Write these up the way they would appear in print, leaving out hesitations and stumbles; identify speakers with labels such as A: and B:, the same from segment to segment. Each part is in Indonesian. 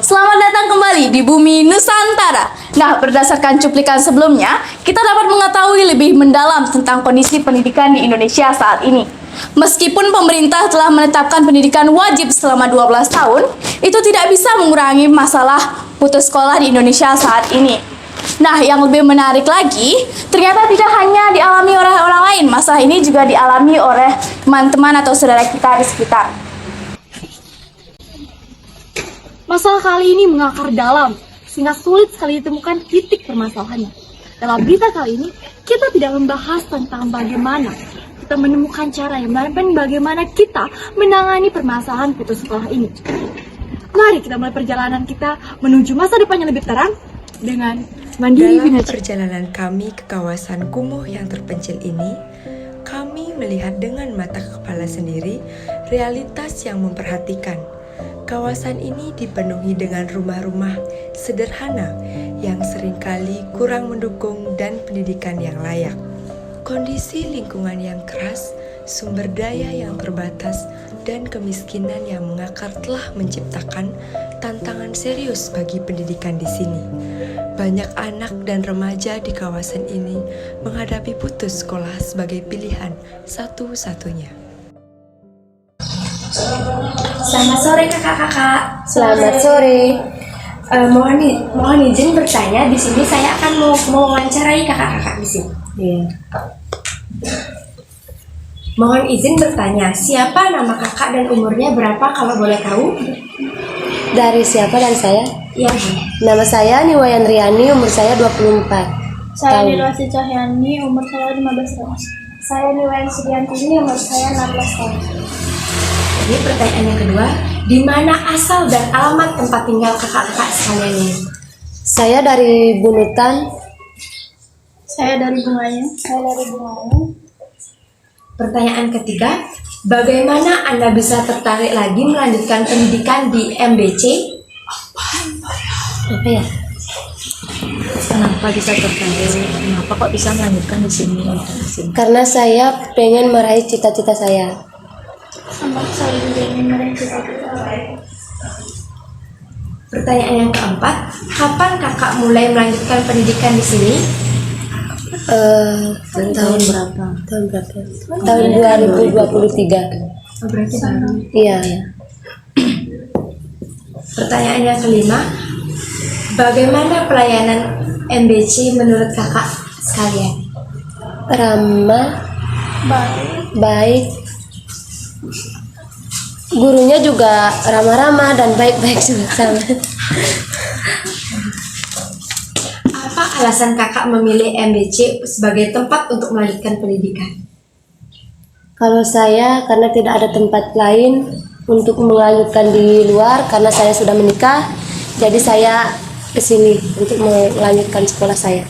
A: Selamat datang kembali di Bumi Nusantara. Nah, berdasarkan cuplikan sebelumnya, kita dapat mengetahui lebih mendalam tentang kondisi pendidikan di Indonesia saat ini. Meskipun pemerintah telah menetapkan pendidikan wajib selama 12 tahun, itu tidak bisa mengurangi masalah putus sekolah di Indonesia saat ini. Nah, yang lebih menarik lagi, ternyata tidak hanya dialami oleh orang lain, masalah ini juga dialami oleh teman-teman atau saudara kita di sekitar.
B: Masalah kali ini mengakar dalam, sehingga sulit sekali ditemukan titik permasalahannya. Dalam berita kali ini, kita tidak membahas tentang bagaimana kita menemukan cara yang melainkan bagaimana kita menangani permasalahan putus sekolah ini. Mari kita mulai perjalanan kita menuju masa depan yang lebih terang dengan Mandiri
C: Dalam
B: Binaca.
C: perjalanan kami ke kawasan kumuh yang terpencil ini, kami melihat dengan mata kepala sendiri realitas yang memperhatikan. Kawasan ini dipenuhi dengan rumah-rumah sederhana yang seringkali kurang mendukung dan pendidikan yang layak. Kondisi lingkungan yang keras, sumber daya yang terbatas, dan kemiskinan yang mengakar telah menciptakan tantangan serius bagi pendidikan di sini. Banyak anak dan remaja di kawasan ini menghadapi putus sekolah sebagai pilihan satu-satunya.
D: Selamat sore kakak-kakak.
E: Selamat sore.
D: Mohon izin bertanya, di sini saya akan mau mewawancarai kakak-kakak di sini.
E: Iya.
D: Mohon izin bertanya, siapa nama kakak dan umurnya berapa kalau boleh tahu?
E: Dari siapa dan saya?
D: Iya.
E: Nama saya Niwayan Riani, umur saya 24
F: Saya
E: tahun.
F: Nilwasi Cahyani, umur saya 15 tahun. Saya Niwayan Sudiantini, umur saya 16 tahun.
D: Jadi pertanyaan yang kedua, di mana asal dan alamat tempat tinggal kakak-kakak sekalian ini?
E: Saya dari Bunutan.
F: Saya dari Bunganya.
D: Pertanyaan ketiga, bagaimana Anda bisa tertarik lagi melanjutkan pendidikan di MBC?
E: Apa ya?
B: Kenapa bisa tertarik? Kenapa kok bisa melanjutkan di sini?
E: Karena saya pengen meraih cita-cita saya.
F: Sama saya juga ingin meraih cita-cita.
D: Pertanyaan yang keempat, kapan kakak mulai melanjutkan pendidikan di sini?
E: Tahun berapa? Tahun 2023.
D: Oh, berarti baru.
E: Iya, ya.
D: Pertanyaan yang kelima, bagaimana pelayanan MBC menurut kakak sekalian?
E: Ramah, baik. Gurunya juga ramah-ramah dan baik-baik juga sama.
D: Apa alasan kakak memilih MBC sebagai tempat untuk melanjutkan pendidikan?
E: Kalau saya karena tidak ada tempat lain untuk melanjutkan di luar karena saya sudah menikah, jadi saya ke sini untuk melanjutkan sekolah saya.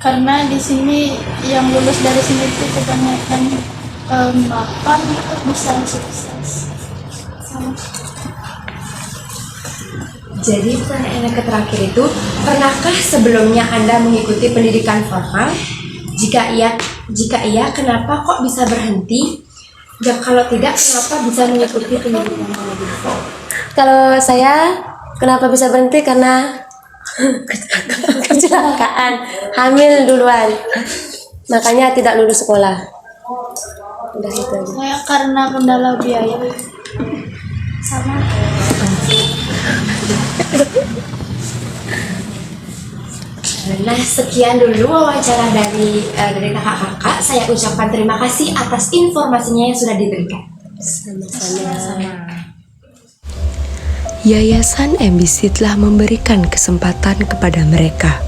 F: Karena di sini yang lulus dari sini itu kebanyakan bapak bisa sukses. Sama.
D: Jadi pertanyaan yang terakhir itu, pernahkah sebelumnya Anda mengikuti pendidikan formal? Jika iya, kenapa kok bisa berhenti? Dan kalau tidak, kenapa bisa mengikuti pendidikan formal?
E: Kalau saya kenapa bisa berhenti karena kecelakaan, hamil duluan, makanya tidak lulus sekolah. Udah itu aja.
F: Saya karena kendala biaya. Sama.
D: Nah, sekian dulu wawancara dari kakak-kakak. Saya ucapkan terima kasih atas informasinya yang sudah diberikan.
E: Sama-sama.
C: Yayasan MBC telah memberikan kesempatan kepada mereka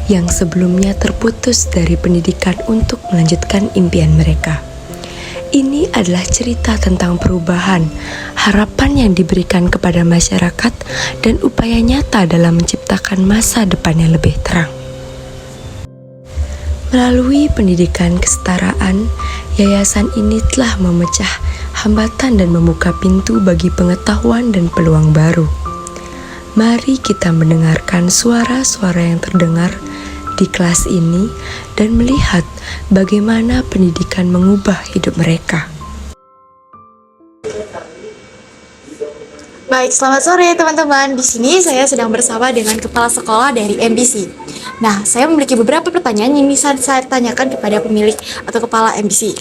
C: yang sebelumnya terputus dari pendidikan untuk melanjutkan impian mereka. Ini adalah cerita tentang perubahan, harapan yang diberikan kepada masyarakat, dan upaya nyata dalam menciptakan masa depan yang lebih terang. Melalui pendidikan kesetaraan, yayasan ini telah memecah hambatan dan membuka pintu bagi pengetahuan dan peluang baru. Mari kita mendengarkan suara-suara yang terdengar di kelas ini dan melihat bagaimana pendidikan mengubah hidup mereka.
G: Baik, selamat sore teman-teman. Di sini saya sedang bersama dengan kepala sekolah dari MBC. Nah, saya memiliki beberapa pertanyaan yang bisa saya tanyakan kepada pemilik atau kepala MBC.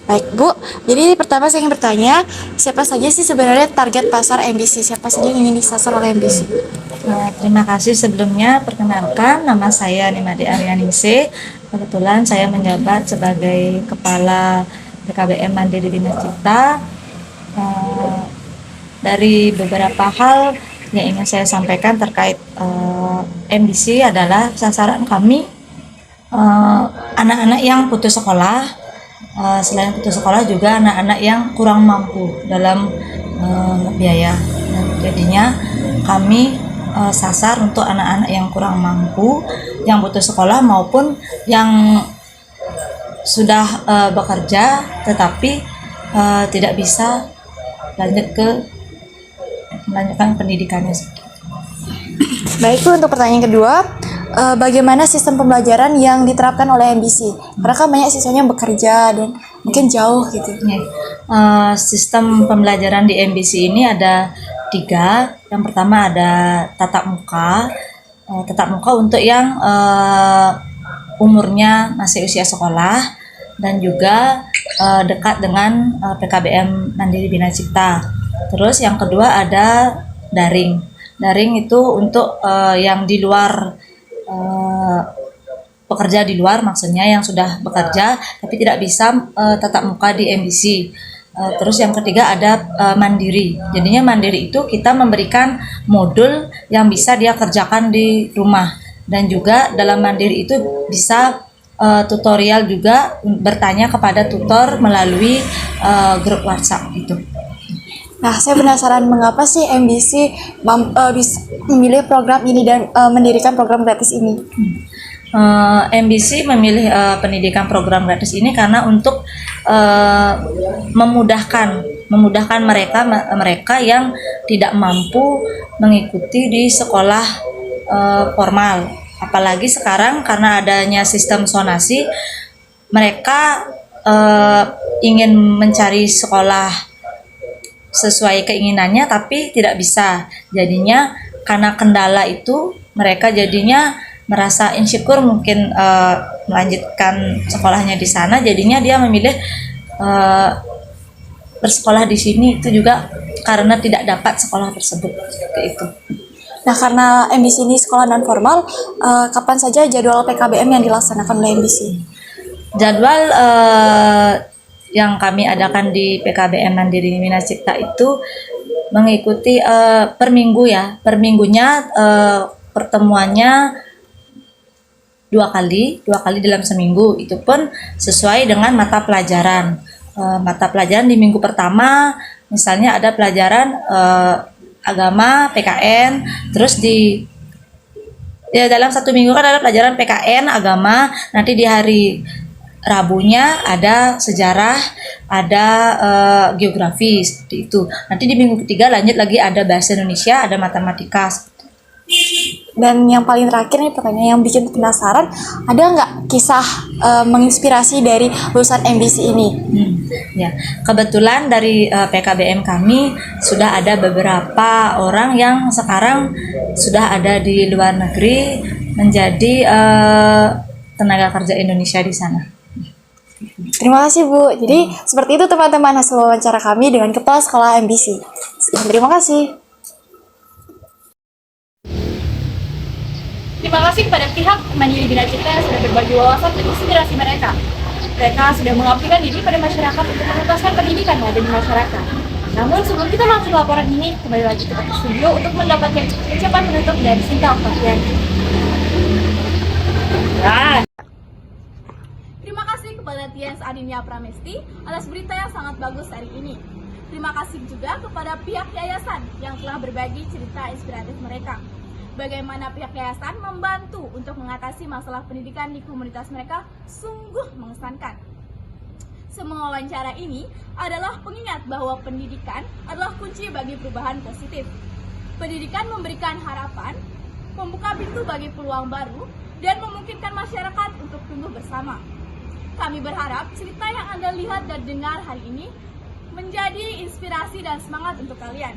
G: Baik, Bu. Jadi pertama saya ingin bertanya, siapa saja sih sebenarnya target pasar MBC? Siapa saja yang ingin disasar oleh MBC?
H: Terima kasih sebelumnya. Perkenalkan, nama saya Nimade Aryaningsih. Kebetulan saya menjabat sebagai Kepala PKBM Mandiri Bina Cipta. Dari beberapa hal yang ingin saya sampaikan terkait MBC adalah sasaran kami anak-anak yang putus sekolah. Selain putus sekolah juga anak-anak yang kurang mampu dalam biaya. Jadinya kami sasar untuk anak-anak yang kurang mampu, yang putus sekolah maupun yang sudah bekerja tetapi tidak bisa melanjutkan pendidikannya.
G: Baik, Bu, untuk pertanyaan kedua, bagaimana sistem pembelajaran yang diterapkan oleh MBC? Karena kan banyak siswanya yang bekerja dan mungkin jauh gitu.
H: Sistem pembelajaran di MBC ini ada 3. Yang pertama ada tatap muka. Tatap muka untuk yang umurnya masih usia sekolah dan juga dekat dengan PKBM Mandiri Bina Cipta. Terus yang kedua ada daring. Daring itu untuk yang di luar pekerja di luar, maksudnya yang sudah bekerja tapi tidak bisa tatap muka di MBC. Terus yang ketiga ada mandiri. Jadinya mandiri itu kita memberikan modul yang bisa dia kerjakan di rumah, dan juga dalam mandiri itu bisa tutorial juga, bertanya kepada tutor melalui grup WhatsApp itu.
G: Nah, saya penasaran mengapa sih MBC memilih program ini dan mendirikan program gratis ini?
H: MBC memilih pendidikan program gratis ini karena untuk memudahkan mereka yang tidak mampu mengikuti di sekolah formal. Apalagi sekarang karena adanya sistem zonasi, mereka ingin mencari sekolah sesuai keinginannya tapi tidak bisa. Jadinya karena kendala itu mereka jadinya merasa insecure mungkin melanjutkan sekolahnya di sana, jadinya dia memilih bersekolah di sini itu juga karena tidak dapat sekolah tersebut seperti itu.
G: Nah, karena MBC ini sekolah non formal, kapan saja jadwal PKBM yang dilaksanakan oleh MBC?
H: Jadwal yang kami adakan di PKBM Mandiri Bina Cipta itu mengikuti per minggu ya. Per minggunya pertemuannya 2 kali dalam seminggu. Itu pun sesuai dengan mata pelajaran. Mata pelajaran di minggu pertama misalnya ada pelajaran agama, PKN, terus dalam 1 minggu kan ada pelajaran PKN, agama, nanti di hari Rabunya ada sejarah, ada geografi, seperti itu. Nanti di minggu ketiga lanjut lagi ada bahasa Indonesia, ada matematika.
G: Dan yang paling terakhir nih, pertanyaan yang bikin penasaran, ada nggak kisah menginspirasi dari lulusan MBC ini?
H: Ya, kebetulan dari PKBM kami sudah ada beberapa orang yang sekarang sudah ada di luar negeri menjadi tenaga kerja Indonesia di sana.
G: Terima kasih, Bu. Jadi seperti itu teman-teman hasil wawancara kami dengan Kepala Sekolah MBC. Terima kasih.
B: Terima kasih kepada pihak Mandiri Bina Cipta yang sudah berbagi wawasan dan inspirasi mereka. Mereka sudah mengabdikan diri pada masyarakat untuk menuntaskan pendidikan yang ada di masyarakat. Namun sebelum kita masuk ke laporan ini, kembali lagi ke studio untuk mendapatkan ucapan penutup dari Sinta Oktaviani.
A: Terima kasih kepada Tias Adinia Pramesti atas berita yang sangat bagus hari ini. Terima kasih juga kepada pihak yayasan yang telah berbagi cerita inspiratif mereka. Bagaimana pihak yayasan membantu untuk mengatasi masalah pendidikan di komunitas mereka sungguh mengesankan. Semua wawancara ini adalah pengingat bahwa pendidikan adalah kunci bagi perubahan positif. Pendidikan memberikan harapan, membuka pintu bagi peluang baru, dan memungkinkan masyarakat untuk tumbuh bersama. Kami berharap cerita yang Anda lihat dan dengar hari ini menjadi inspirasi dan semangat untuk kalian.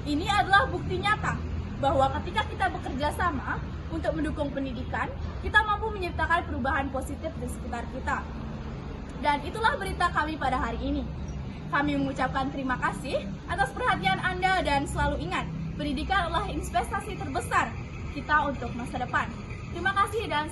A: Ini adalah bukti nyata bahwa ketika kita bekerja sama untuk mendukung pendidikan, kita mampu menciptakan perubahan positif di sekitar kita. Dan itulah berita kami pada hari ini. Kami mengucapkan terima kasih atas perhatian Anda dan selalu ingat, pendidikan adalah investasi terbesar kita untuk masa depan. Terima kasih dan